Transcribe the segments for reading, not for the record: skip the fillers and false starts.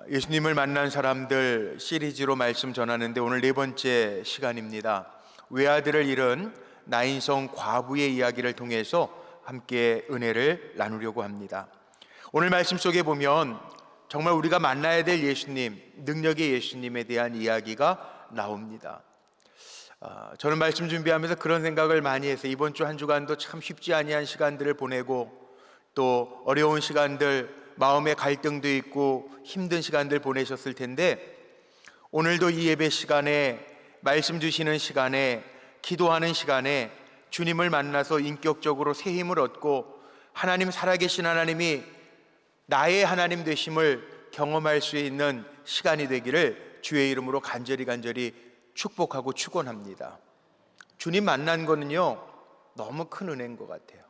예수님을 만난 사람들 시리즈로 말씀 전하는데 오늘 네 번째 시간입니다. 외아들을 잃은 나인성 과부의 이야기를 통해서 함께 은혜를 나누려고 합니다. 오늘 말씀 속에 보면 정말 우리가 만나야 될 예수님, 능력의 예수님에 대한 이야기가 나옵니다. 저는 말씀 준비하면서 그런 생각을 많이 해서 이번 주 한 주간도 참 쉽지 아니한 시간들을 보내고 또 어려운 시간들, 마음의 갈등도 있고 힘든 시간들 보내셨을 텐데 오늘도 이 예배 시간에, 말씀 주시는 시간에, 기도하는 시간에 주님을 만나서 인격적으로 새 힘을 얻고 하나님, 살아계신 하나님이 나의 하나님 되심을 경험할 수 있는 시간이 되기를 주의 이름으로 간절히 축복하고 축원합니다. 주님 만난 거는요 너무 큰 은혜인 것 같아요.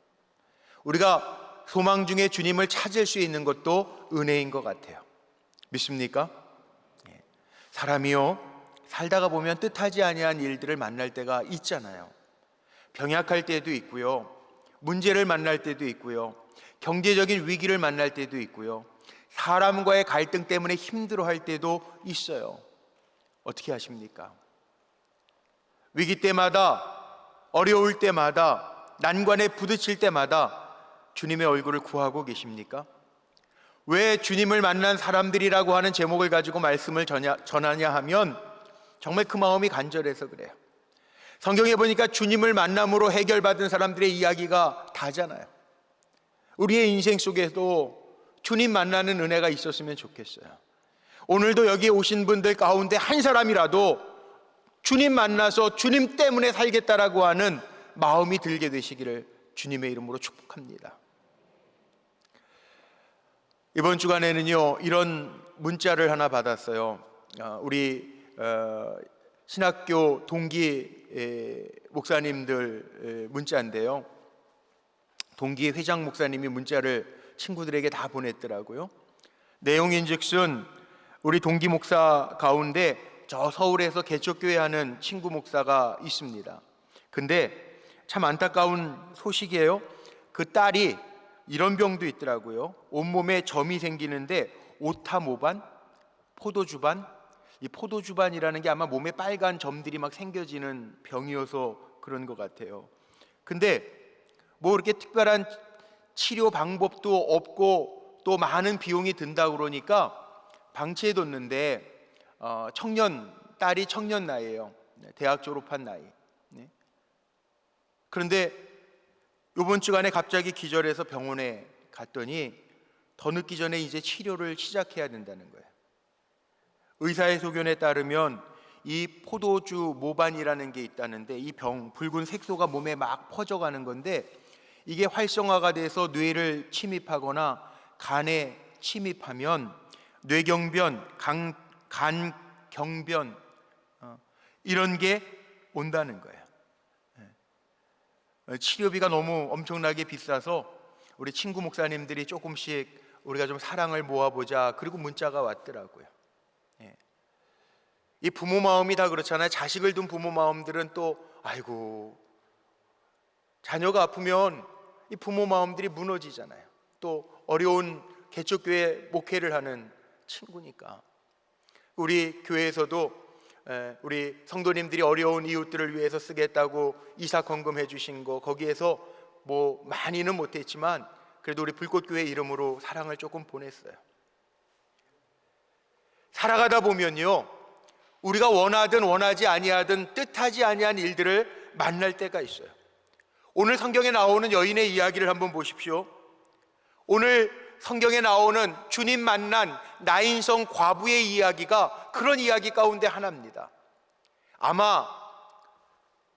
우리가 소망 중에 주님을 찾을 수 있는 것도 은혜인 것 같아요. 믿습니까? 사람이요 살다가 보면 뜻하지 아니한 일들을 만날 때가 있잖아요. 병약할 때도 있고요, 문제를 만날 때도 있고요, 경제적인 위기를 만날 때도 있고요, 사람과의 갈등 때문에 힘들어할 때도 있어요. 어떻게 하십니까? 위기 때마다, 어려울 때마다, 난관에 부딪힐 때마다 주님의 얼굴을 구하고 계십니까? 왜 주님을 만난 사람들이라고 하는 제목을 가지고 말씀을 전하냐 하면 정말 그 마음이 간절해서 그래요. 성경에 보니까 주님을 만남으로 해결받은 사람들의 이야기가 다잖아요. 우리의 인생 속에도 주님 만나는 은혜가 있었으면 좋겠어요. 오늘도 여기 오신 분들 가운데 한 사람이라도 주님 만나서 주님 때문에 살겠다라고 하는 마음이 들게 되시기를 주님의 이름으로 축복합니다. 이번 주간에는요 이런 문자를 하나 받았어요. 우리 신학교 동기 목사님들 문자인데요, 동기 회장 목사님이 문자를 친구들에게 다 보냈더라고요. 내용인즉슨 우리 동기 목사 가운데 저 서울에서 개척교회 하는 친구 목사가 있습니다. 근데 참 안타까운 소식이에요. 그 딸이 이런 병도 있더라고요. 온몸에 점이 생기는데 오타모반, 포도주반, 이 포도주반이라는 게 아마 몸에 빨간 점들이 막 생겨지는 병이어서 그런 것 같아요. 근데 뭐 이렇게 특별한 치료 방법도 없고 또 많은 비용이 든다 그러니까 방치해뒀는데 딸이 청년 나이에요. 대학 졸업한 나이. 그런데 이번 주간에 갑자기 기절해서 병원에 갔더니 더 늦기 전에 이제 치료를 시작해야 된다는 거예요. 의사의 소견에 따르면 이 포도주 모반이라는 게 있다는데 이 병, 붉은 색소가 몸에 막 퍼져가는 건데 이게 활성화가 돼서 뇌를 침입하거나 간에 침입하면 뇌경변, 간경변 이런 게 온다는 거예요. 치료비가 너무 엄청나게 비싸서 우리 친구 목사님들이 조금씩 우리가 좀 사랑을 모아보자, 그리고 문자가 왔더라고요. 이 부모 마음이 다 그렇잖아요. 자식을 둔 부모 마음들은 또 아이고, 자녀가 아프면 이 부모 마음들이 무너지잖아요. 또 어려운 개척교회 목회를 하는 친구니까. 우리 교회에서도 우리 성도님들이 어려운 이웃들을 위해서 쓰겠다고 이사건금해 주신 거, 거기에서 뭐 많이는 못했지만 그래도 우리 불꽃교회 이름으로 사랑을 조금 보냈어요. 살아가다 보면요 우리가 원하든 원하지 아니하든 뜻하지 아니한 일들을 만날 때가 있어요. 오늘 성경에 나오는 여인의 이야기를 한번 보십시오. 오늘 성경에 나오는 주님 만난 나인성 과부의 이야기가 그런 이야기 가운데 하나입니다. 아마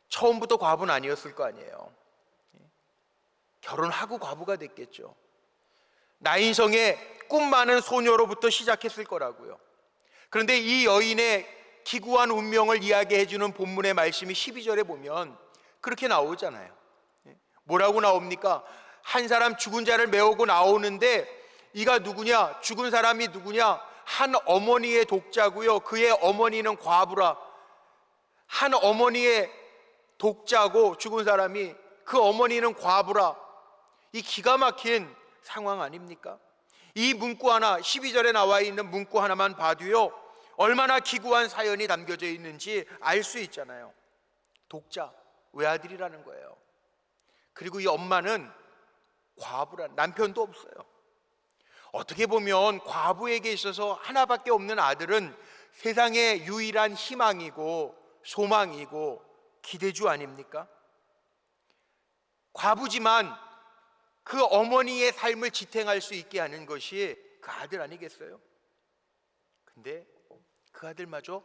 처음부터 과부는 아니었을 거 아니에요. 결혼하고 과부가 됐겠죠. 나인성의 꿈 많은 소녀로부터 시작했을 거라고요. 그런데 이 여인의 기구한 운명을 이야기해주는 본문의 말씀이 12절에 보면 그렇게 나오잖아요. 뭐라고 나옵니까? 한 사람 죽은 자를 메우고 나오는데 이가 누구냐? 죽은 사람이 누구냐? 한 어머니의 독자고요, 그의 어머니는 과부라. 한 어머니의 독자고 죽은 사람이, 그 어머니는 과부라. 이 기가 막힌 상황 아닙니까? 이 문구 하나, 12절에 나와 있는 문구 하나만 봐도요, 얼마나 기구한 사연이 담겨져 있는지 알 수 있잖아요. 독자, 외아들이라는 거예요. 그리고 이 엄마는 과부란, 남편도 없어요. 어떻게 보면 과부에게 있어서 하나밖에 없는 아들은 세상의 유일한 희망이고 소망이고 기대주 아닙니까? 과부지만 그 어머니의 삶을 지탱할 수 있게 하는 것이 그 아들 아니겠어요? 근데 그 아들마저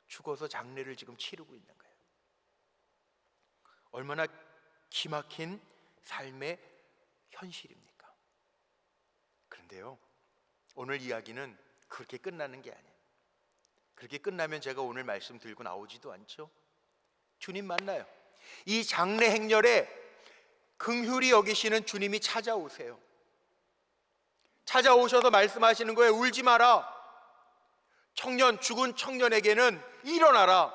죽어서 장례를 지금 치르고 있는 거예요. 얼마나 기막힌 삶의 현실입니까? 그런데요, 오늘 이야기는 그렇게 끝나는 게 아니에요. 그렇게 끝나면 제가 오늘 말씀 들고 나오지도 않죠. 주님 만나요. 이 장례 행렬에 긍휼히 여기시는 주님이 찾아오세요. 찾아오셔서 말씀하시는 거예요. 울지 마라. 죽은 청년에게는 일어나라.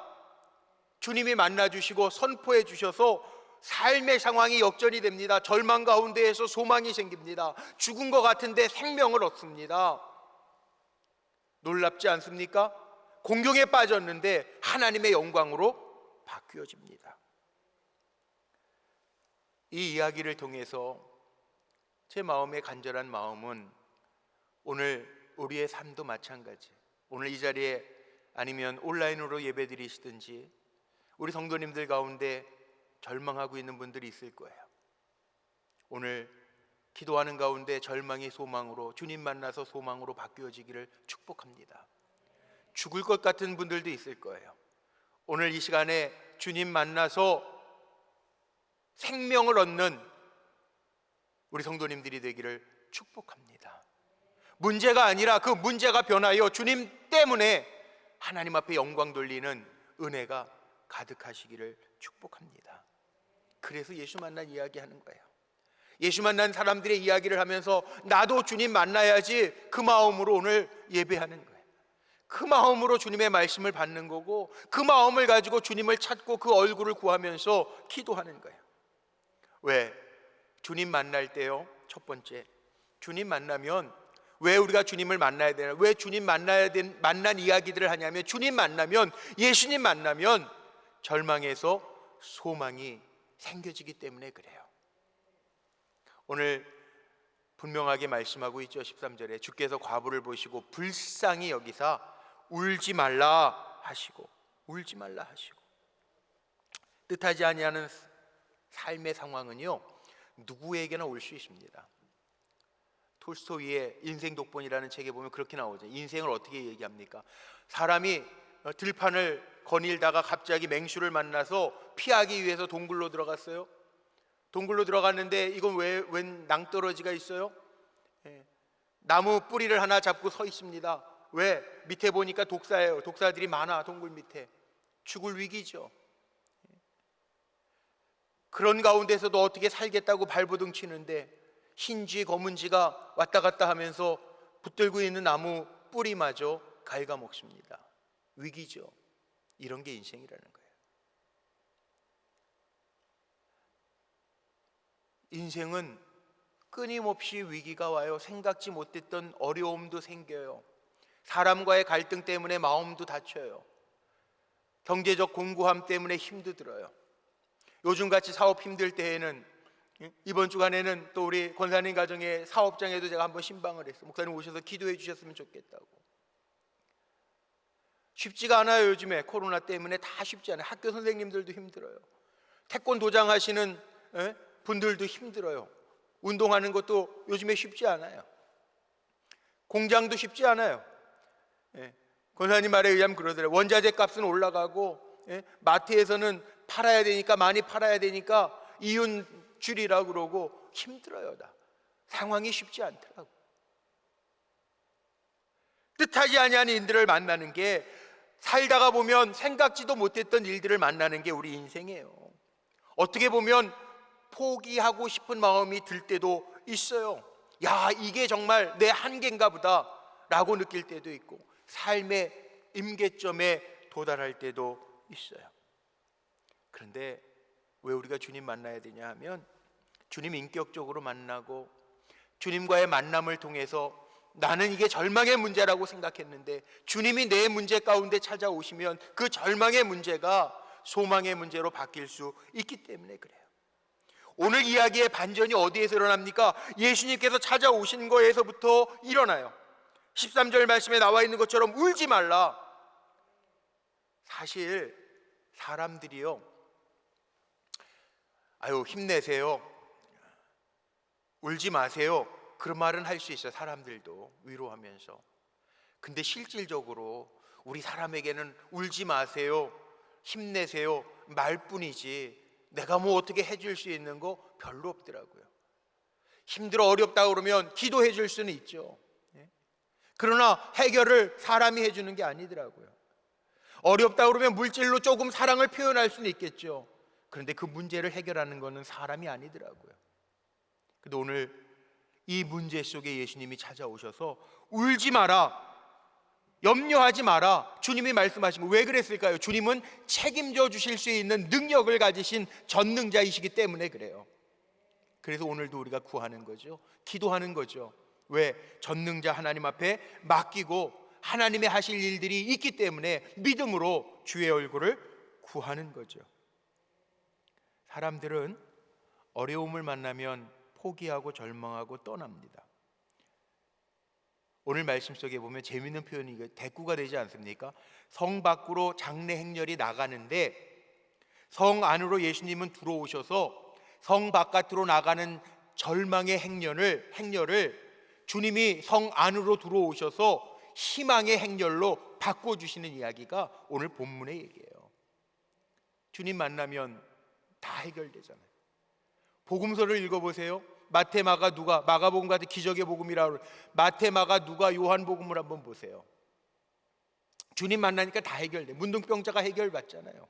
주님이 만나주시고 선포해 주셔서 삶의 상황이 역전이 됩니다. 절망 가운데에서 소망이 생깁니다. 죽은 것 같은데 생명을 얻습니다. 놀랍지 않습니까? 공경에 빠졌는데 하나님의 영광으로 바뀌어집니다. 이 이야기를 통해서 제 마음의 간절한 마음은 오늘 우리의 삶도 마찬가지, 오늘 이 자리에 아니면 온라인으로 예배 드리시든지 우리 성도님들 가운데 절망하고 있는 분들이 있을 거예요. 오늘 기도하는 가운데 절망이 소망으로, 주님 만나서 소망으로 바뀌어지기를 축복합니다. 죽을 것 같은 분들도 있을 거예요. 오늘 이 시간에 주님 만나서 생명을 얻는 우리 성도님들이 되기를 축복합니다. 문제가 아니라 그 문제가 변하여 주님 때문에 하나님 앞에 영광 돌리는 은혜가 가득하시기를 축복합니다. 그래서 예수 만난 이야기 하는 거예요. 예수 만난 사람들의 이야기를 하면서 나도 주님 만나야지, 그 마음으로 오늘 예배하는 거예요. 그 마음으로 주님의 말씀을 받는 거고, 그 마음을 가지고 주님을 찾고 그 얼굴을 구하면서 기도하는 거예요. 왜? 주님 만날 때요, 첫 번째, 주님 만나면 왜 우리가 주님을 만나야 되나? 왜 주님 만난 이야기들을 하냐면, 주님 만나면, 예수님 만나면 절망에서 소망이 생겨지기 때문에 그래요. 오늘 분명하게 말씀하고 있죠. 13절에 주께서 과부를 보시고 불쌍히 여기사 울지 말라 하시고, 울지 말라 하시고. 뜻하지 아니하는 삶의 상황은요, 누구에게나 올 수 있습니다. 톨스토이의 인생 독본이라는 책에 보면 그렇게 나오죠. 인생을 어떻게 얘기합니까? 사람이 들판을 거닐다가 갑자기 맹수를 만나서 피하기 위해서 동굴로 들어갔어요. 동굴로 들어갔는데 이건 웬 낭떠러지가 있어요? 나무 뿌리를 하나 잡고 서 있습니다. 왜? 밑에 보니까 독사예요. 독사들이 많아. 동굴 밑에 죽을 위기죠. 그런 가운데서도 어떻게 살겠다고 발버둥 치는데 흰쥐 검은쥐가 왔다 갔다 하면서 붙들고 있는 나무 뿌리마저 갉아먹습니다. 위기죠. 이런 게 인생이라는 거예요. 인생은 끊임없이 위기가 와요. 생각지 못했던 어려움도 생겨요. 사람과의 갈등 때문에 마음도 다쳐요. 경제적 공고함 때문에 힘도 들어요. 요즘같이 사업 힘들 때에는, 이번 주간에는 또 우리 권사님 가정의 사업장에도 제가 한번 신방을 했어요. 목사님 오셔서 기도해 주셨으면 좋겠다고. 쉽지가 않아요. 요즘에 코로나 때문에 다 쉽지 않아요. 학교 선생님들도 힘들어요. 태권도장 하시는 분들도 힘들어요. 운동하는 것도 요즘에 쉽지 않아요. 공장도 쉽지 않아요. 권사님 말에 의하면 그러더라고요. 원자재 값은 올라가고, 마트에서는 팔아야 되니까, 많이 팔아야 되니까 이윤 줄이라고 그러고 힘들어요. 다 상황이 쉽지 않더라고. 뜻하지 아니한 일들을 만나는 게, 살다가 보면 생각지도 못했던 일들을 만나는 게 우리 인생이에요. 어떻게 보면 포기하고 싶은 마음이 들 때도 있어요. 야, 이게 정말 내 한계인가 보다 라고 느낄 때도 있고, 삶의 임계점에 도달할 때도 있어요. 그런데 왜 우리가 주님 만나야 되냐 하면, 주님 인격적으로 만나고 주님과의 만남을 통해서 나는 이게 절망의 문제라고 생각했는데 주님이 내 문제 가운데 찾아오시면 그 절망의 문제가 소망의 문제로 바뀔 수 있기 때문에 그래요. 오늘 이야기의 반전이 어디에서 일어납니까? 예수님께서 찾아오신 거에서부터 일어나요. 13절 말씀에 나와 있는 것처럼 울지 말라. 사실 사람들이요, 아유 힘내세요, 울지 마세요, 그런 말은 할 수 있어요. 사람들도 위로하면서. 근데 실질적으로 우리 사람에게는 울지 마세요, 힘내세요 말뿐이지 내가 뭐 어떻게 해줄 수 있는 거 별로 없더라고요. 힘들어 어렵다 그러면 기도해 줄 수는 있죠. 그러나 해결을 사람이 해주는 게 아니더라고요. 어렵다 그러면 물질로 조금 사랑을 표현할 수는 있겠죠. 그런데 그 문제를 해결하는 것은 사람이 아니더라고요. 근데 오늘 이 문제 속에 예수님이 찾아오셔서 울지 마라, 염려하지 마라, 주님이 말씀하신 거. 왜 그랬을까요? 주님은 책임져 주실 수 있는 능력을 가지신 전능자이시기 때문에 그래요. 그래서 오늘도 우리가 구하는 거죠. 기도하는 거죠. 왜? 전능자 하나님 앞에 맡기고 하나님의 하실 일들이 있기 때문에 믿음으로 주의 얼굴을 구하는 거죠. 사람들은 어려움을 만나면 포기하고 절망하고 떠납니다. 오늘 말씀 속에 보면 재미있는 표현이 대꾸가 되지 않습니까? 성 밖으로 장례 행렬이 나가는데 성 안으로 예수님은 들어오셔서 성 바깥으로 나가는 절망의 행렬을 주님이 성 안으로 들어오셔서 희망의 행렬로 바꿔주시는 이야기가 오늘 본문의 얘기예요. 주님 만나면 다 해결되잖아요. 복음서를 읽어보세요. 마태, 마가, 누가, 마가복음 같은 기적의 복음이라고, 마태, 마가, 누가, 요한복음을 한번 보세요. 주님 만나니까 다 해결돼. 문둥병자가 해결받잖아요.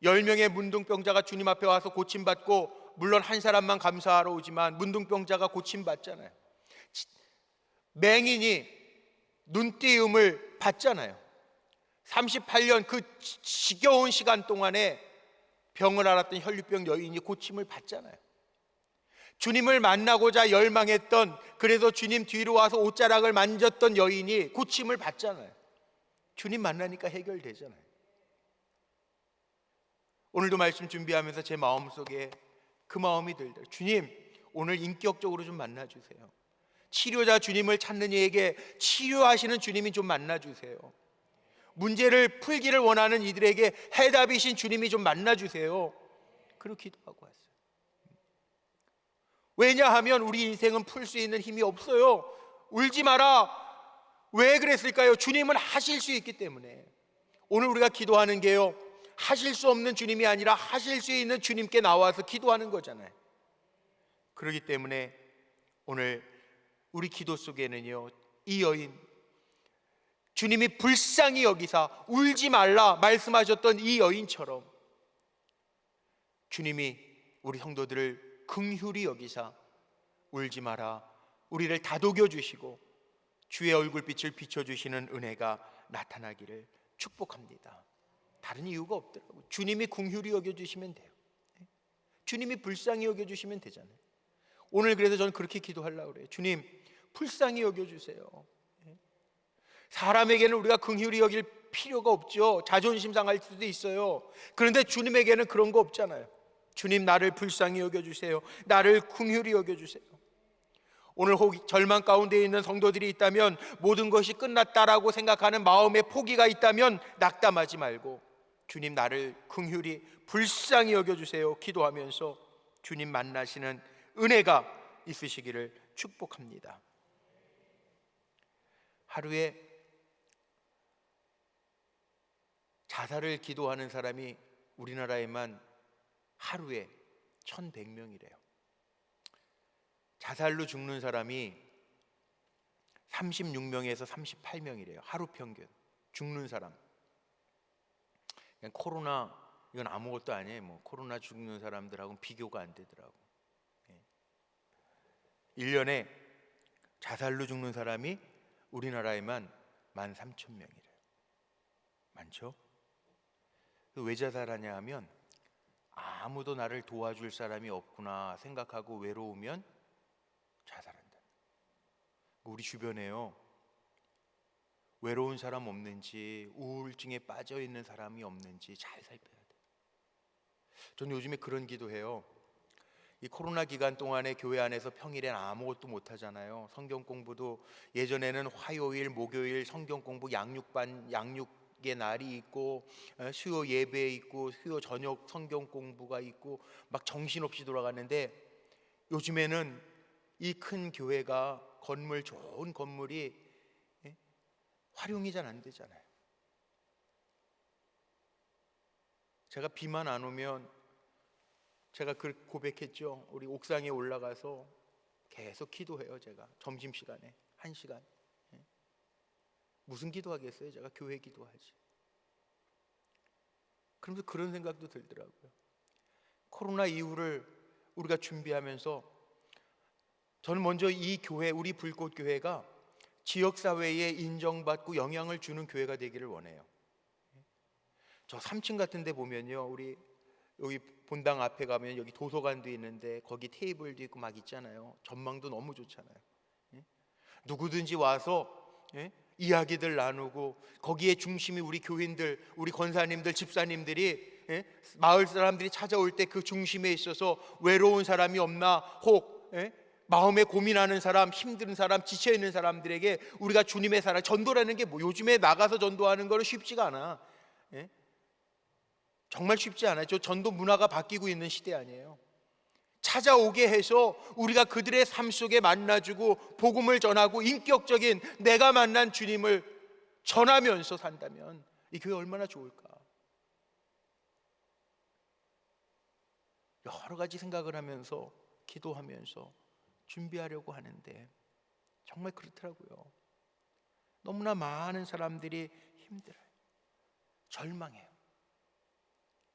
10명의 문둥병자가 주님 앞에 와서 고침받고, 물론 한 사람만 감사하러 오지만 문둥병자가 고침받잖아요. 맹인이 눈띄움을 받잖아요. 38년 그 지겨운 시간 동안에 병을 앓았던 혈류병 여인이 고침을 받잖아요. 주님을 만나고자 열망했던, 그래서 주님 뒤로 와서 옷자락을 만졌던 여인이 고침을 받잖아요. 주님 만나니까 해결되잖아요. 오늘도 말씀 준비하면서 제 마음속에 그 마음이 들더라고요. 주님, 오늘 인격적으로 좀 만나주세요. 치료자 주님을 찾는 이에게 치료하시는 주님이 좀 만나주세요. 문제를 풀기를 원하는 이들에게 해답이신 주님이 좀 만나주세요. 그렇게 기도하고 왔어요. 왜냐하면 우리 인생은 풀 수 있는 힘이 없어요. 울지 마라. 왜 그랬을까요? 주님은 하실 수 있기 때문에. 오늘 우리가 기도하는 게요, 하실 수 없는 주님이 아니라 하실 수 있는 주님께 나와서 기도하는 거잖아요. 그렇기 때문에 오늘 우리 기도 속에는요, 이 여인, 주님이 불쌍히 여기사 울지 말라 말씀하셨던 이 여인처럼 주님이 우리 성도들을 긍휼히 여기사 울지 마라, 우리를 다독여 주시고 주의 얼굴빛을 비춰주시는 은혜가 나타나기를 축복합니다. 다른 이유가 없더라고요. 주님이 긍휼히 여겨주시면 돼요. 주님이 불쌍히 여겨주시면 되잖아요. 오늘 그래서 저는 그렇게 기도하려고 그래요. 주님, 불쌍히 여겨주세요. 사람에게는 우리가 긍휼히 여길 필요가 없죠. 자존심 상할 수도 있어요. 그런데 주님에게는 그런 거 없잖아요. 주님, 나를 불쌍히 여겨주세요. 나를 긍휼히 여겨주세요. 오늘 절망 가운데 있는 성도들이 있다면, 모든 것이 끝났다라고 생각하는 마음의 포기가 있다면 낙담하지 말고 주님, 나를 긍휼히 불쌍히 여겨주세요 기도하면서 주님 만나시는 은혜가 있으시기를 축복합니다. 하루에 자살을 기도하는 사람이 우리나라에만 하루에 1,100명이래요. 자살로 죽는 사람이 36명에서 38명이래요. 하루 평균 죽는 사람. 그냥 코로나, 이건 아무것도 아니에요. 뭐 코로나 죽는 사람들하고는 비교가 안 되더라고. 1년에 자살로 죽는 사람이 우리나라에만 13,000명이래요. 많죠? 왜 자살하냐 하면 아무도 나를 도와줄 사람이 없구나 생각하고 외로우면 자살한다. 우리 주변에요, 외로운 사람 없는지, 우울증에 빠져 있는 사람이 없는지 잘 살펴야 돼요. 저는 요즘에 그런 기도해요. 이 코로나 기간 동안에 교회 안에서 평일엔 아무것도 못 하잖아요. 성경 공부도 예전에는 화요일, 목요일 성경 공부 양육의 날이 있고, 수요 예배 있고, 수요 저녁 성경 공부가 있고, 막 정신없이 돌아가는데, 요즘에는 이 큰 교회가 좋은 건물이 활용이 잘 안 되잖아요. 제가 비만 안 오면, 제가 그 고백했죠. 우리 옥상에 올라가서 계속 기도해요. 제가 점심시간에 1시간. 무슨 기도하겠어요? 제가 교회 기도하지. 그러면서 그런 생각도 들더라고요. 코로나 이후를 우리가 준비하면서 저는 먼저 이 교회, 우리 불꽃교회가 지역사회에 인정받고 영향을 주는 교회가 되기를 원해요. 저 3층 같은 데 보면요, 우리 여기 본당 앞에 가면 여기 도서관도 있는데 거기 테이블도 있고 막 있잖아요. 전망도 너무 좋잖아요. 누구든지 와서 이야기들 나누고, 거기에 중심이 우리 교인들, 우리 권사님들, 집사님들이, 마을 사람들이 찾아올 때 그 중심에 있어서 외로운 사람이 없나, 혹 마음에 고민하는 사람, 힘든 사람, 지쳐있는 사람들에게 우리가 주님의 사랑, 전도라는 게 요즘에 나가서 전도하는 거는 쉽지가 않아. 정말 쉽지 않아요. 저 전도 문화가 바뀌고 있는 시대 아니에요. 찾아오게 해서 우리가 그들의 삶 속에 만나주고 복음을 전하고 인격적인 내가 만난 주님을 전하면서 산다면 이 교회 얼마나 좋을까. 여러 가지 생각을 하면서 기도하면서 준비하려고 하는데 정말 그렇더라고요. 너무나 많은 사람들이 힘들어요. 절망해요.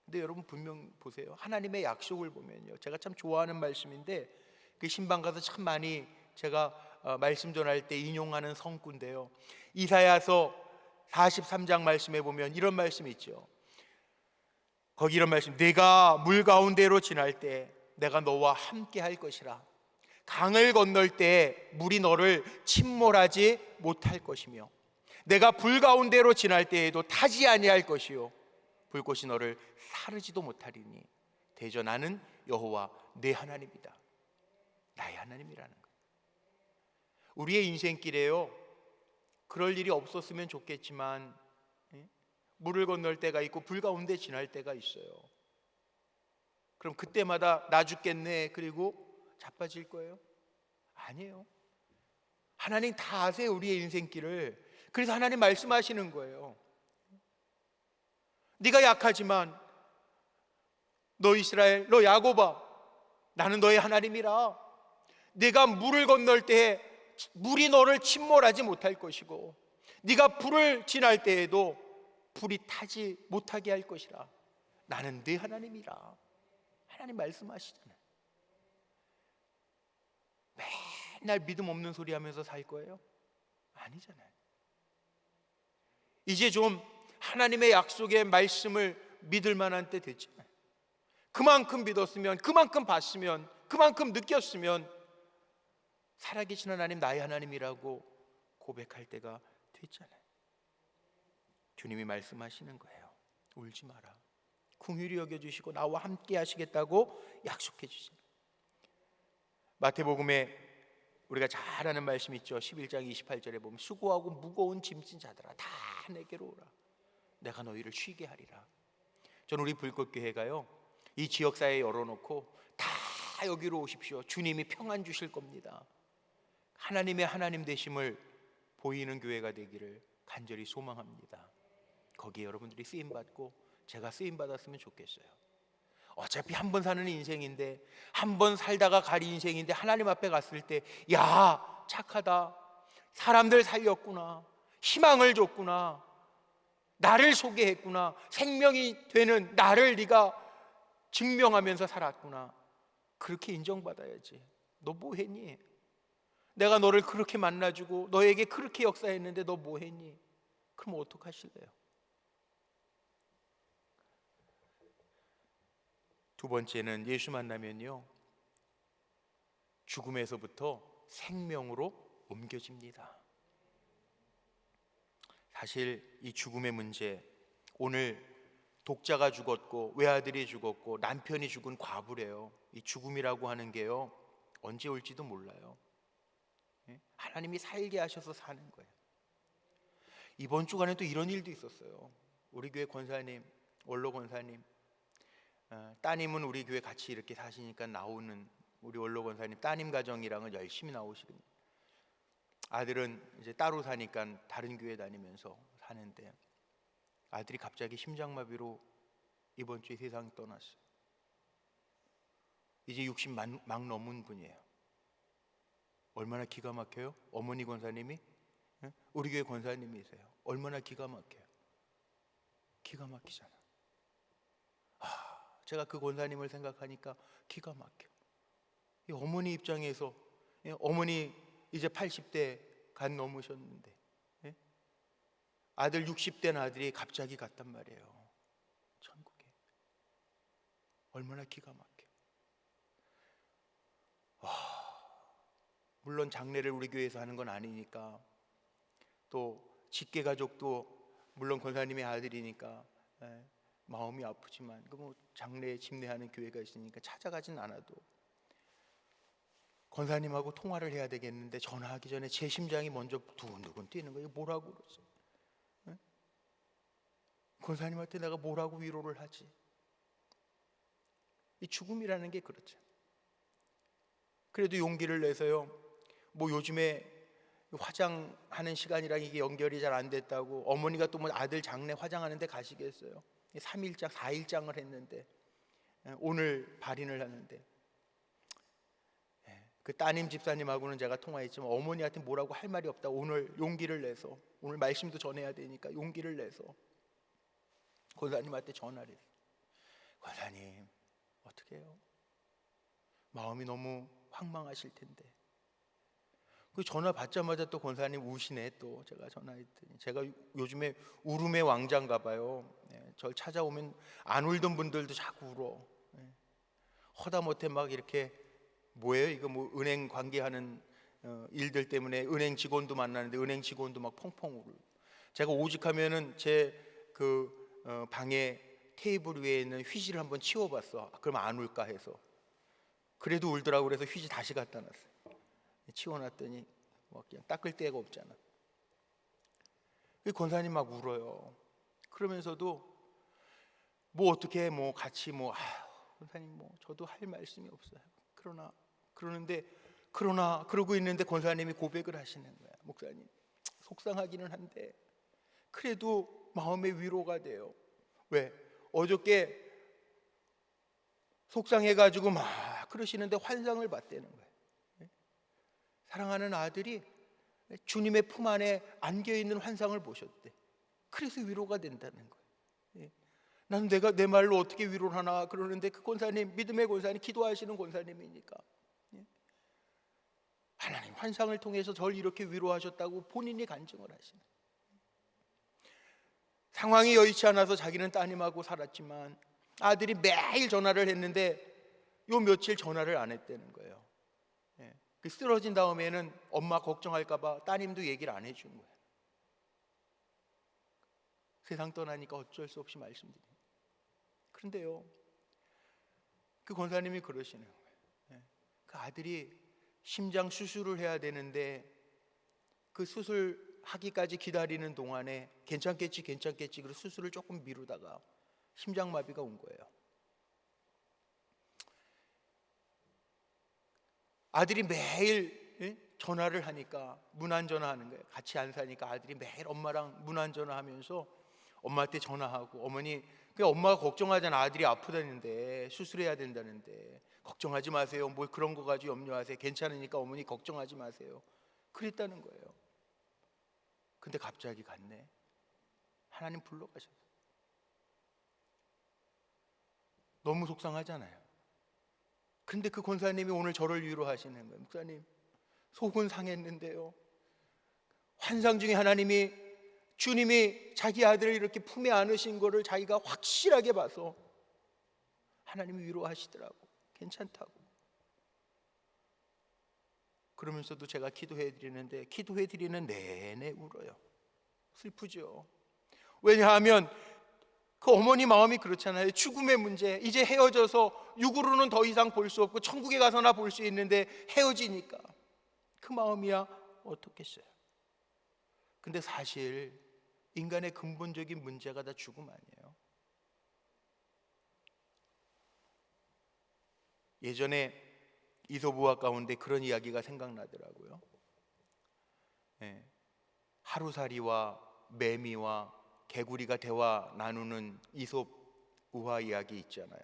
근데 여러분 분명 보세요. 하나님의 약속을 보면요, 제가 참 좋아하는 말씀인데, 그 신방 가서 참 많이 제가 말씀 전할 때 인용하는 성구인데요, 이사야서 43장 말씀에 보면 이런 말씀이 있죠. 거기 이런 말씀, 내가 물 가운데로 지날 때 내가 너와 함께 할 것이라. 강을 건널 때 물이 너를 침몰하지 못할 것이며, 내가 불 가운데로 지날 때에도 타지 아니할 것이요 불꽃이 너를 사르지도 못하리니 대저 나는 여호와 내 하나님이다. 나의 하나님이라는 것. 우리의 인생길에요, 그럴 일이 없었으면 좋겠지만 물을 건널 때가 있고 불 가운데 지날 때가 있어요. 그럼 그때마다 나 죽겠네 그리고 자빠질 거예요? 아니에요. 하나님 다 아세요, 우리의 인생길을. 그래서 하나님 말씀하시는 거예요. 네가 약하지만 너 이스라엘, 너 야곱아, 나는 너의 하나님이라. 네가 물을 건널 때 물이 너를 침몰하지 못할 것이고, 네가 불을 지날 때에도 불이 타지 못하게 할 것이라. 나는 네 하나님이라. 하나님 말씀하시잖아요. 맨날 믿음 없는 소리 하면서 살 거예요? 아니잖아요. 이제 좀 하나님의 약속의 말씀을 믿을 만한 때 됐잖아요. 그만큼 믿었으면, 그만큼 봤으면, 그만큼 느꼈으면 살아계신 하나님, 나의 하나님이라고 고백할 때가 됐잖아요. 주님이 말씀하시는 거예요. 울지 마라. 긍휼히 여겨주시고 나와 함께 하시겠다고 약속해 주시죠. 마태복음에 우리가 잘 아는 말씀 있죠. 11장 28절에 보면 수고하고 무거운 짐진 자들아 다 내게로 오라. 내가 너희를 쉬게 하리라. 저는 우리 불꽃교회가요, 이 지역사회에 열어놓고 다 여기로 오십시오. 주님이 평안 주실 겁니다. 하나님의 하나님 되심을 보이는 교회가 되기를 간절히 소망합니다. 거기에 여러분들이 쓰임받고 제가 쓰임받았으면 좋겠어요. 어차피 한 번 사는 인생인데, 한 번 살다가 갈 인생인데, 하나님 앞에 갔을 때 야, 착하다, 사람들 살렸구나, 희망을 줬구나, 나를 소개했구나, 생명이 되는 나를 네가 증명하면서 살았구나, 그렇게 인정받아야지. 너 뭐 했니? 내가 너를 그렇게 만나주고 너에게 그렇게 역사했는데 너 뭐 했니? 그럼 어떡하실래요? 두 번째는 예수 만나면요, 죽음에서부터 생명으로 옮겨집니다. 사실 이 죽음의 문제, 오늘 독자가 죽었고 외아들이 죽었고 남편이 죽은 과부래요. 이 죽음이라고 하는 게요, 언제 올지도 몰라요. 하나님이 살게 하셔서 사는 거예요. 이번 주간에 또 이런 일도 있었어요. 우리 교회 권사님, 원로 권사님, 따님은 우리 교회 같이 이렇게 사시니까 나오는 우리 원로 권사님 따님 가정이랑은 열심히 나오시거든요. 아들은 이제 따로 사니까 다른 교회 다니면서 사는데, 아들이 갑자기 심장마비로 이번 주에 세상 떠났어요. 이제 60 막 넘은 분이에요. 얼마나 기가 막혀요? 어머니 권사님이 우리 교회 권사님이세요. 얼마나 기가 막혀요. 기가 막히잖아. 제가 그 권사님을 생각하니까 기가 막혀. 이 어머니 입장에서, 어머니 이제 80대 간 넘으셨는데, 아들 60된 아들이 갑자기 갔단 말이에요, 천국에. 얼마나 기가 막혀. 물론 장례를 우리 교회에서 하는 건 아니니까, 또 직계 가족도 물론 권사님의 아들이니까 마음이 아프지만, 뭐 장례 집례하는 교회가 있으니까 찾아가진 않아도 권사님하고 통화를 해야 되겠는데 전화하기 전에 제 심장이 먼저 두근두근 뛰는 거예요. 뭐라고 그러지? 권사님한테 내가 뭐라고 위로를 하지? 이 죽음이라는 게 그렇죠. 그래도 용기를 내서요, 뭐 요즘에 화장하는 시간이랑 이게 연결이 잘 안 됐다고 어머니가 또 뭐 아들 장례 화장하는데 가시겠어요? 3일장 4일장을 했는데 오늘 발인을 하는데, 그 따님 집사님하고는 제가 통화했지만 어머니한테 뭐라고 할 말이 없다. 오늘 용기를 내서, 오늘 말씀도 전해야 되니까 용기를 내서 권사님한테 전화를 했어요. 권사님 어떻게 해요? 마음이 너무 황망하실 텐데. 그 전화 받자마자 또 권사님 우시네. 또 제가 전화했더니, 제가 요즘에 울음의 왕자인가 봐요. 절 찾아오면 안 울던 분들도 자꾸 울어. 허다못해 막 이렇게, 뭐예요 이거, 뭐 은행 관계하는 일들 때문에 은행 직원도 만나는데 은행 직원도 막 펑펑 울고, 제가 오직하면은 제 그 방에 테이블 위에 있는 휴지를 한번 치워봤어. 그럼 안 울까 해서. 그래도 울더라고. 그래서 휴지 다시 갖다 놨어요. 치워놨더니 뭐 그냥 닦을 데가 없잖아. 그 권사님 막 울어요. 그러면서도 뭐 어떻게 뭐 같이 뭐 권사님 뭐 저도 할 말씀이 없어요. 그러나 그러고 있는데 권사님이 고백을 하시는 거야. 목사님 속상하기는 한데 그래도 마음의 위로가 돼요. 왜? 어저께 속상해가지고 막 그러시는데 환상을 봤다는 거예요. 사랑하는 아들이 주님의 품 안에 안겨있는 환상을 보셨대. 그래서 위로가 된다는 거예요. 나는 내가 내 말로 어떻게 위로를 하나 그러는데, 그 권사님, 믿음의 권사님, 기도하시는 권사님이니까 하나님 환상을 통해서 저를 이렇게 위로하셨다고 본인이 간증을 하시네. 상황이 여의치 않아서 자기는 따님하고 살았지만 아들이 매일 전화를 했는데 요 며칠 전화를 안 했다는 거예요. 그 쓰러진 다음에는 엄마 걱정할까 봐 따님도 얘기를 안 해준 거예요. 세상 떠나니까 어쩔 수 없이 말씀드립니다. 그런데요, 그 권사님이 그러시는 거예요. 그 아들이 심장 수술을 해야 되는데 그 수술하기까지 기다리는 동안에 괜찮겠지 그래서 수술을 조금 미루다가 심장마비가 온 거예요. 아들이 매일 전화를 하니까, 문안 전화하는 거예요. 같이 안 사니까 아들이 매일 엄마랑 문안 전화하면서 엄마한테 전화하고, 어머니 그냥 엄마가 걱정하잖아. 아들이 아프다는데 수술해야 된다는데 걱정하지 마세요. 뭘 그런 거 가지고 염려하세요. 괜찮으니까 어머니 걱정하지 마세요. 그랬다는 거예요. 근데 갑자기 갔네. 하나님 불러가셨어요. 너무 속상하잖아요. 근데 그 권사님이 오늘 저를 위로하시는 거예요. 목사님 속은 상했는데요, 환상 중에 하나님이, 주님이 자기 아들을 이렇게 품에 안으신 거를 자기가 확실하게 봐서 하나님이 위로하시더라고. 괜찮다고. 그러면서도 제가 기도해 드리는데 기도해 드리는 내내 울어요. 슬프죠. 왜냐하면 그 어머니 마음이 그렇잖아요. 죽음의 문제, 이제 헤어져서 육으로는 더 이상 볼 수 없고 천국에 가서나 볼 수 있는데 헤어지니까 그 마음이야 어떻겠어요. 근데 사실 인간의 근본적인 문제가 다 죽음 아니에요. 예전에 이솝우화 가운데 그런 이야기가 생각나더라고요. 하루살이와 매미와 개구리가 대화 나누는 이솝우화 이야기 있잖아요.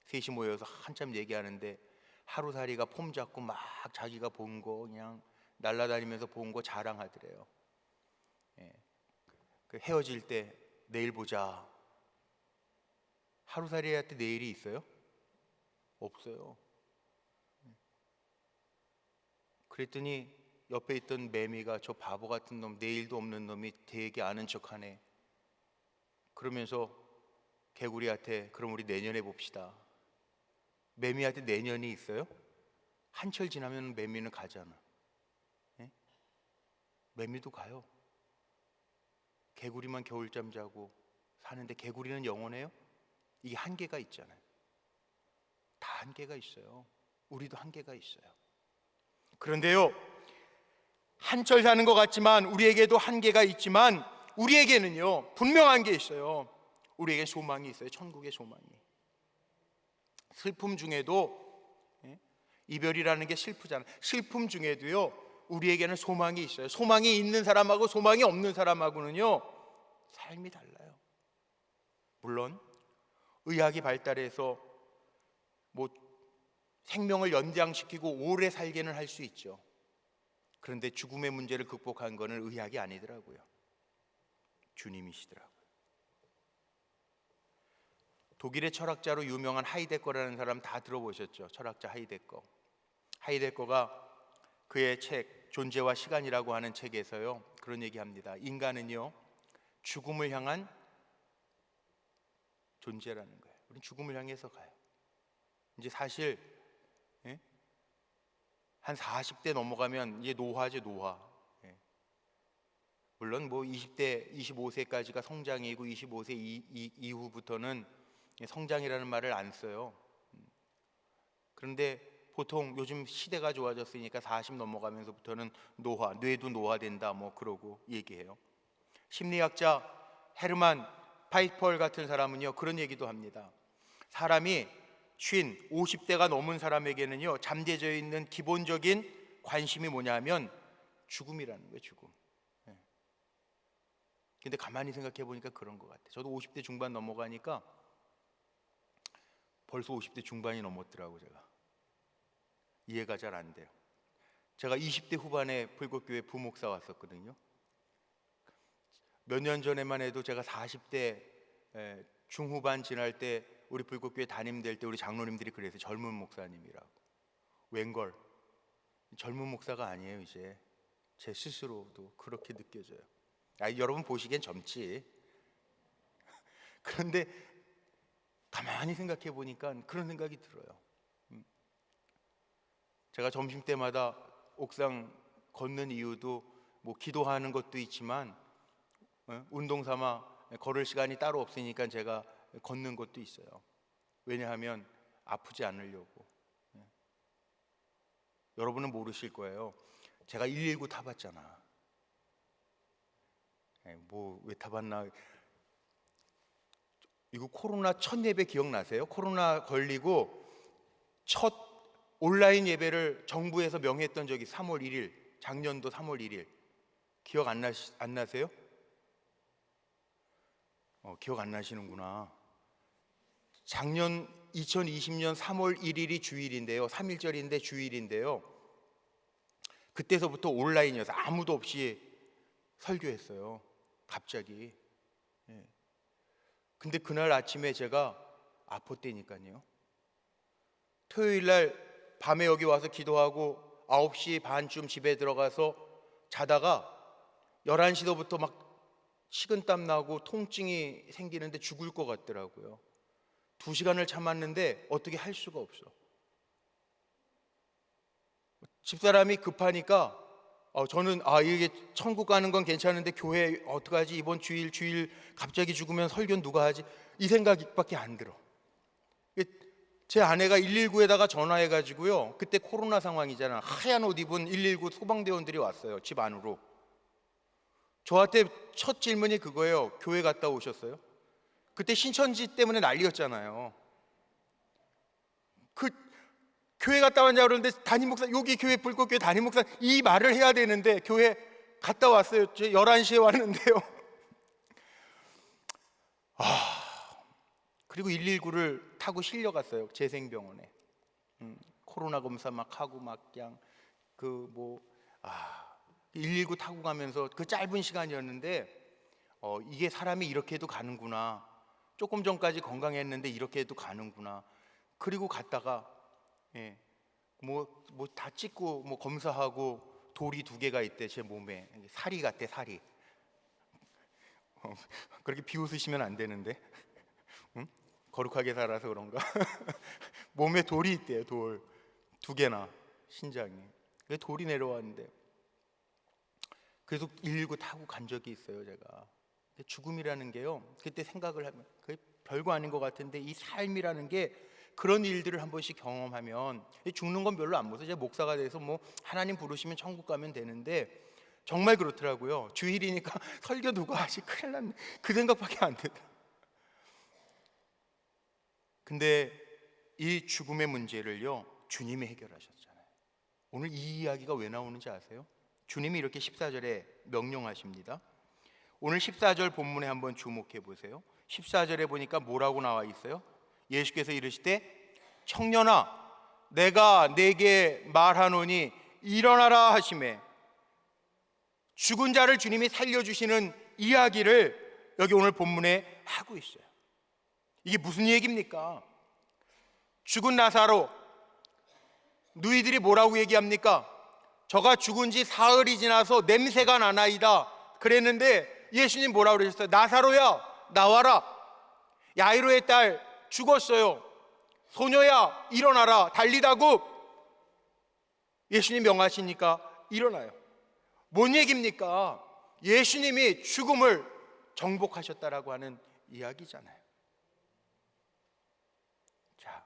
셋이 모여서 한참 얘기하는데 하루살이가 폼 잡고 막 자기가 본 거 그냥 날아다니면서 본 거 자랑하더래요. 그 헤어질 때 내일 보자. 하루살이한테 내일이 있어요? 없어요. 그랬더니 옆에 있던 매미가 저 바보 같은 놈, 내일도 없는 놈이 되게 아는 척하네. 그러면서 개구리한테 그럼 우리 내년에 봅시다. 매미한테 내년이 있어요? 한철 지나면 매미는 가잖아. 예? 매미도 가요. 개구리만 겨울잠 자고 사는데 개구리는 영원해요? 이게 한계가 있잖아요. 다 한계가 있어요. 우리도 한계가 있어요. 그런데요, 한철 사는 것 같지만 우리에게도 한계가 있지만 우리에게는요 분명한 게 있어요. 우리에게 소망이 있어요. 천국의 소망이. 슬픔 중에도 이별이라는 게 슬프잖아요. 슬픔 중에도요 우리에게는 소망이 있어요. 소망이 있는 사람하고 소망이 없는 사람하고는요 삶이 달라요. 물론 의학이 발달해서 뭐 생명을 연장시키고 오래 살게는 할 수 있죠. 그런데 죽음의 문제를 극복한 것은 의학이 아니더라고요. 주님이시더라고요. 독일의 철학자로 유명한 하이데거라는 사람 다 들어보셨죠? 철학자 하이데거. 하이데거가 그의 책 존재와 시간이라고 하는 책에서요 그런 얘기합니다. 인간은요 죽음을 향한 존재라는 거예요. 우리는 죽음을 향해서 가요. 이제 사실 한 40대 넘어가면 이제 노화죠, 노화. 물론 뭐 20대, 25세까지가 성장이고 25세 이후부터는 성장이라는 말을 안 써요. 그런데 보통 요즘 시대가 좋아졌으니까 40 넘어가면서부터는 노화, 뇌도 노화된다 뭐 그러고 얘기해요. 심리학자 헤르만 파이펄 같은 사람은요 그런 얘기도 합니다. 사람이 50대가 넘은 사람에게는요 잠재져 있는 기본적인 관심이 뭐냐면 죽음이라는 거예요. 죽음. 근데 가만히 생각해 보니까 그런 것 같아요. 저도 50대 중반 넘어가니까 벌써 50대 중반이 넘었더라고요. 제가 이해가 잘 안 돼요. 제가 20대 후반에 불꽃교회 부목사 왔었거든요. 몇 년 전에만 해도 제가 40대 중후반 지날 때 우리 불꽃교회 담임될 때 우리 장로님들이 그래서 젊은 목사님이라고. 웬걸 젊은 목사가 아니에요. 이제 제 스스로도 그렇게 느껴져요. 여러분 보시기엔 젊지. 그런데 가만히 생각해 보니까 그런 생각이 들어요. 제가 점심때마다 옥상 걷는 이유도 뭐 기도하는 것도 있지만 운동 삼아 걸을 시간이 따로 없으니까 제가 걷는 것도 있어요. 왜냐하면 아프지 않으려고. 여러분은 모르실 거예요. 제가 119 타봤잖아. 뭐 왜 타봤나. 이거 코로나 첫 예배 기억나세요? 코로나 걸리고 첫 온라인 예배를 정부에서 명했던 적이 3월 1일, 작년도 3월 1일. 기억 안 나세요? 기억 안 나시는구나. 작년 2020년 3월 1일이 주일인데요. 3일절인데 주일인데요. 그때서부터 온라인이어서 아무도 없이 설교했어요. 갑자기. 근데 그날 아침에 제가 아팠다니까요. 토요일 날 밤에 여기 와서 기도하고 9시 반쯤 집에 들어가서 자다가 11시부터 막 식은땀 나고 통증이 생기는데 죽을 것 같더라고요. 2시간을 참았는데 어떻게 할 수가 없어. 집사람이 급하니까 저는 이게 천국 가는 건 괜찮은데 교회 어떡하지? 이번 주일 갑자기 죽으면 설교 누가 하지? 이 생각밖에 안 들어. 제 아내가 119에다가 전화해가지고요, 그때 코로나 상황이잖아. 하얀 옷 입은 119 소방대원들이 왔어요, 집 안으로. 저한테 첫 질문이 그거예요. 교회 갔다 오셨어요? 그때 신천지 때문에 난리였잖아요. 교회 갔다 왔냐 그러는데, 담임 목사, 여기 교회 불꽃교회 담임 목사, 이 말을 해야 되는데 교회 갔다 왔어요. 11시에 왔는데요. 그리고 119를 타고 실려갔어요, 재생병원에. 코로나 검사 막 하고 막 그냥 119 타고 가면서 그 짧은 시간이었는데 이게 사람이 이렇게 해도 가는구나. 조금 전까지 건강했는데 이렇게 해도 가는구나. 그리고 갔다가 다 찍고 검사하고 돌이 2개가 있대, 제 몸에. 살이 같대, 살이. 그렇게 비웃으시면 안 되는데. 거룩하게 살아서 그런가? 몸에 돌이 있대요, 돌 2개나, 신장이. 돌이 내려왔는데, 그래서 119 타고 간 적이 있어요, 제가. 죽음이라는 게요, 그때 생각을 하면 그게 별거 아닌 것 같은데, 이 삶이라는 게 그런 일들을 한 번씩 경험하면, 죽는 건 별로 안 무서워. 제가 목사가 돼서 하나님 부르시면 천국 가면 되는데, 정말 그렇더라고요. 주일이니까 설교 누가 하지? 큰일 났네. 그 생각밖에 안 된다. 근데 이 죽음의 문제를요, 주님이 해결하셨잖아요. 오늘 이 이야기가 왜 나오는지 아세요? 주님이 이렇게 14절에 명령하십니다. 오늘 14절 본문에 한번 주목해 보세요. 14절에 보니까 뭐라고 나와 있어요? 예수께서 이르시되 청년아 내가 네게 말하노니 일어나라 하시매, 죽은 자를 주님이 살려주시는 이야기를 여기 오늘 본문에 하고 있어요. 이게 무슨 얘기입니까? 죽은 나사로, 누이들이 뭐라고 얘기합니까? 저가 죽은 지 사흘이 지나서 냄새가 나나이다 그랬는데, 예수님 뭐라고 그러셨어요? 나사로야 나와라. 야이로의 딸 죽었어요. 소녀야 일어나라. 달리다고 예수님 명하시니까 일어나요. 뭔 얘기입니까? 예수님이 죽음을 정복하셨다라고 하는 이야기잖아요. 자,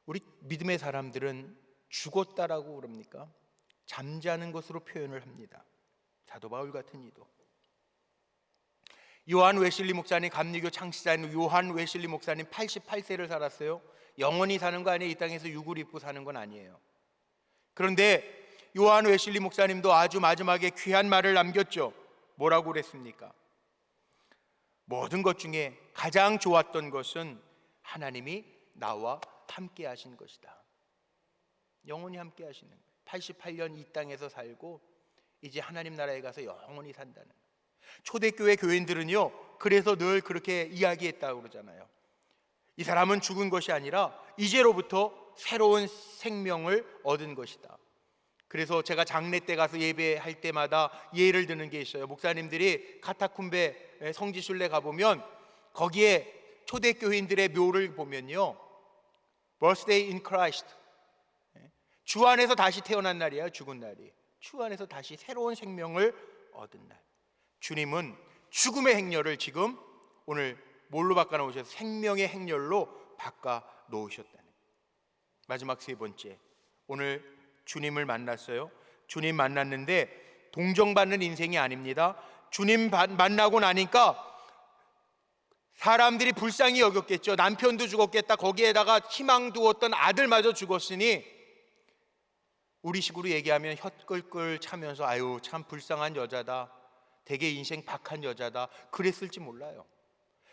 우리 믿음의 사람들은 죽었다라고 그럽니까? 잠자는 것으로 표현을 합니다. 사도 바울 같은 이도. 요한 웨슬리 목사님, 감리교 창시자인 요한 웨슬리 목사님 88세를 살았어요. 영원히 사는 거 아니에요. 이 땅에서 육을 입고 사는 건 아니에요. 그런데 요한 웨슬리 목사님도 아주 마지막에 귀한 말을 남겼죠. 뭐라고 그랬습니까? 모든 것 중에 가장 좋았던 것은 하나님이 나와 함께 하신 것이다. 영원히 함께 하시는 거예요. 88년 이 땅에서 살고 이제 하나님 나라에 가서 영원히 산다는 거예요. 초대교회 교인들은요, 그래서 늘 그렇게 이야기했다고 그러잖아요. 이 사람은 죽은 것이 아니라 이제로부터 새로운 생명을 얻은 것이다. 그래서 제가 장례 때 가서 예배할 때마다 예를 드는 게 있어요. 목사님들이 카타콤베 성지순례 가보면 거기에 초대교인들의 묘를 보면요, Birthday in Christ, 주 안에서 다시 태어난 날이에요. 죽은 날이 주 안에서 다시 새로운 생명을 얻은 날. 주님은 죽음의 행렬을 지금 오늘 뭘로 바꿔놓으셔서 생명의 행렬로 바꿔놓으셨다는. 마지막 3번째, 오늘 주님을 만났어요. 주님 만났는데 동정받는 인생이 아닙니다. 주님 만나고 나니까 사람들이 불쌍히 여겼겠죠. 남편도 죽었겠다. 거기에다가 희망 두었던 아들마저 죽었으니 우리식으로 얘기하면 혀끌끌 차면서 아유 참 불쌍한 여자다, 되게 인생 박한 여자다 그랬을지 몰라요.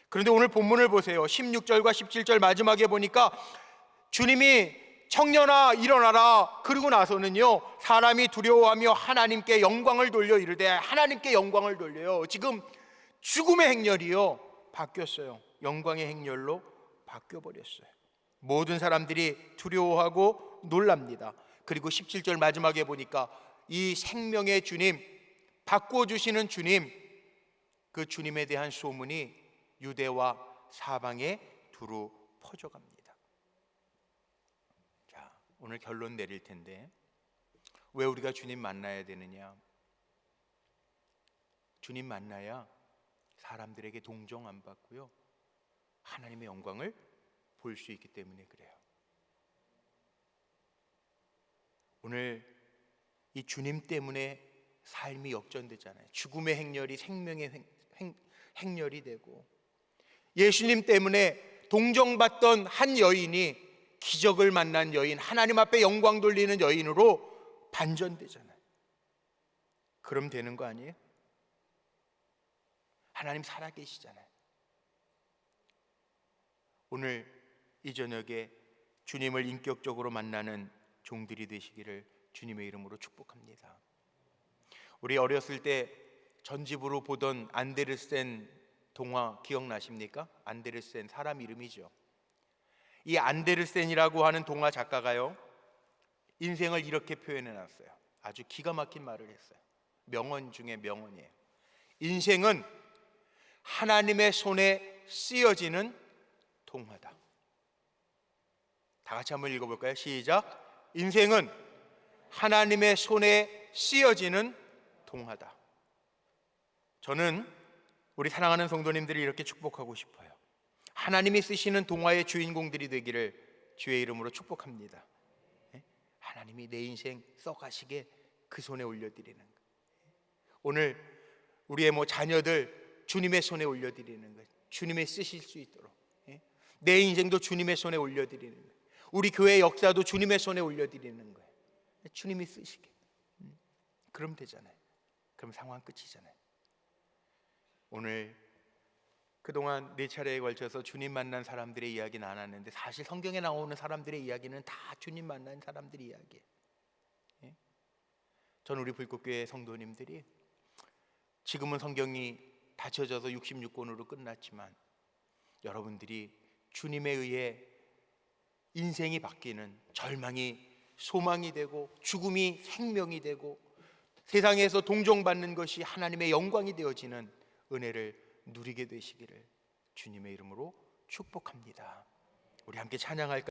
그런데 오늘 본문을 보세요. 16절과 17절 마지막에 보니까 주님이 청년아 일어나라 그러고 나서는요, 사람이 두려워하며 하나님께 영광을 돌려 이르되, 하나님께 영광을 돌려요. 지금 죽음의 행렬이요 바뀌었어요. 영광의 행렬로 바뀌어버렸어요. 모든 사람들이 두려워하고 놀랍니다. 그리고 17절 마지막에 보니까 이 생명의 주님, 바꿔주시는 주님, 그 주님에 대한 소문이 유대와 사방에 두루 퍼져갑니다. 자, 오늘 결론 내릴 텐데 왜 우리가 주님 만나야 되느냐? 주님 만나야 사람들에게 동정 안 받고요, 하나님의 영광을 볼 수 있기 때문에 그래요. 오늘 이 주님 때문에 삶이 역전되잖아요. 죽음의 행렬이 생명의 행렬이 되고, 예수님 때문에 동정받던 한 여인이 기적을 만난 여인, 하나님 앞에 영광 돌리는 여인으로 반전되잖아요. 그럼 되는 거 아니에요? 하나님 살아계시잖아요. 오늘 이 저녁에 주님을 인격적으로 만나는 종들이 되시기를 주님의 이름으로 축복합니다. 우리 어렸을 때 전집으로 보던 안데르센 동화 기억나십니까? 안데르센 사람 이름이죠. 이 안데르센이라고 하는 동화 작가가요, 인생을 이렇게 표현해 놨어요. 아주 기가 막힌 말을 했어요. 명언 중에 명언이에요. 인생은 하나님의 손에 쓰여지는 동화다. 다 같이 한번 읽어볼까요? 시작. 인생은 하나님의 손에 쓰여지는 동화다. 저는 우리 사랑하는 성도님들이 이렇게 축복하고 싶어요. 하나님이 쓰시는 동화의 주인공들이 되기를 주의 이름으로 축복합니다. 하나님이 내 인생 써가시게 그 손에 올려드리는 것. 오늘 우리의 자녀들 주님의 손에 올려드리는 것, 주님의 쓰실 수 있도록, 내 인생도 주님의 손에 올려드리는 것, 우리 교회 역사도 주님의 손에 올려드리는 거예요. 주님이 쓰시게. 그럼 되잖아요. 그럼 상황 끝이잖아요. 오늘 그동안 4차례에 걸쳐서 주님 만난 사람들의 이야기는 안 하는데, 사실 성경에 나오는 사람들의 이야기는 다 주님 만난 사람들의 이야기예요. 저는 우리 불꽃교회 성도님들이 지금은 성경이 닫혀져서 66권으로 끝났지만, 여러분들이 주님에 의해 인생이 바뀌는, 절망이 소망이 되고 죽음이 생명이 되고 세상에서 동정받는 것이 하나님의 영광이 되어지는 은혜를 누리게 되시기를 주님의 이름으로 축복합니다. 우리 함께 찬양할까요?